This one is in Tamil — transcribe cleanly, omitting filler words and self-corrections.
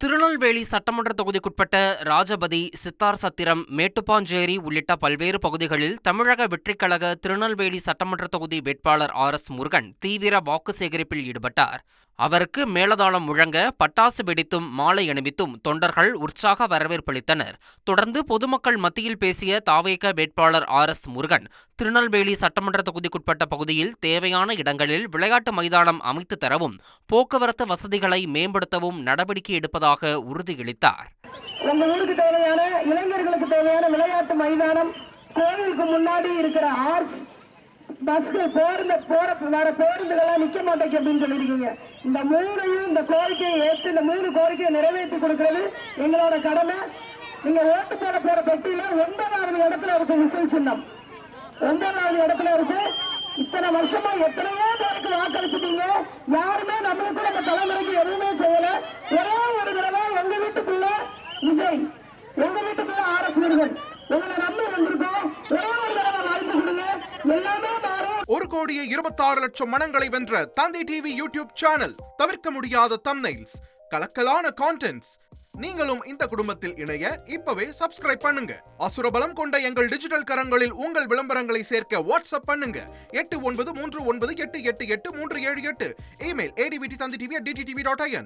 திருநெல்வேலி சட்டமன்ற தொகுதிக்குட்பட்ட ராஜபதி, சித்தார் சத்திரம், மேட்டுப்பாஞ்சேரி உள்ளிட்ட பல்வேறு பகுதிகளில் தமிழக வெற்றிக்கழக திருநெல்வேலி சட்டமன்ற தொகுதி வேட்பாளர் RS முருகன் தீவிர வாக்கு சேகரிப்பில் ஈடுபட்டார். அவருக்கு மேளதாளம் முழங்க, பட்டாசு வெடித்தும் மாலை அணிவித்தும் தொண்டர்கள் உற்சாக வரவேற்பளித்தனர். தொடர்ந்து பொதுமக்கள் மத்தியில் பேசிய தாவேக வேட்பாளர் RS முருகன், திருநெல்வேலி சட்டமன்ற தொகுதிக்குட்பட்ட பகுதியில் தேவையான இடங்களில் விளையாட்டு மைதானம் அமைத்து தரவும், போக்குவரத்து வசதிகளை மேம்படுத்தவும் நடவடிக்கை எடுப்பதாக உறுதியளித்தார். உங்க ஊருக்கு தேவையான இளைஞர்களுக்கு தேவையான விளையாட்டு மைதானம், கோவிலுக்கு முன்னாடி இருக்கிற ஆர்ச், பஸ்கள் பேருந்துகள்லாம் நிக்க மாட்டேங்க அப்படின்னு சொல்லியிருக்கீங்க. இந்த மூணையும், இந்த கோரிக்கையை ஏற்று இந்த 3 கோரிக்கையை நிறைவேற்றி கொடுக்கிறது எங்களோட கடமை. நீங்க ஓட்டு போற பெட்டியில 9வது இடத்துல இருக்கு விசில் சின்னம், 9வது இடத்துல இருக்கு. இத்தனை வருஷமா எத்தனையோ பேருக்கு வாக்களிச்சுட்டீங்க, யாருமே நம்மளுக்கு நம்ம தலைமுறைக்கு எதுவுமே செய்யல. ஒரே ஒரு தடவை உங்க வீட்டுக்குள்ள விஜய், உங்க வீட்டுக்குள்ள RS முருகன், உங்களை நம்பி வந்திருக்கோம். ஒரே ஒரு தடவை வாய்ப்பு கொடுங்க, எல்லாமே மாறும். 1,26,00,000 மனங்களை வென்ற தந்தி டிவி யூடியூப் சேனல். தவிர்க்க முடியாத தம்ப்நெயில்ஸ், கலக்கலான கான்டென்ட்ஸ். நீங்களும் இந்த குடும்பத்தில் இணைய இப்பவே சப்ஸ்கிரைப் பண்ணுங்க. அசுரபலம் கொண்ட எங்கள் டிஜிட்டல் கரங்களில் உங்கள் விளம்பரங்களை சேர்க்க வாட்ஸ்அப் பண்ணுங்க. 893988883778. Email advttv@dttv.in.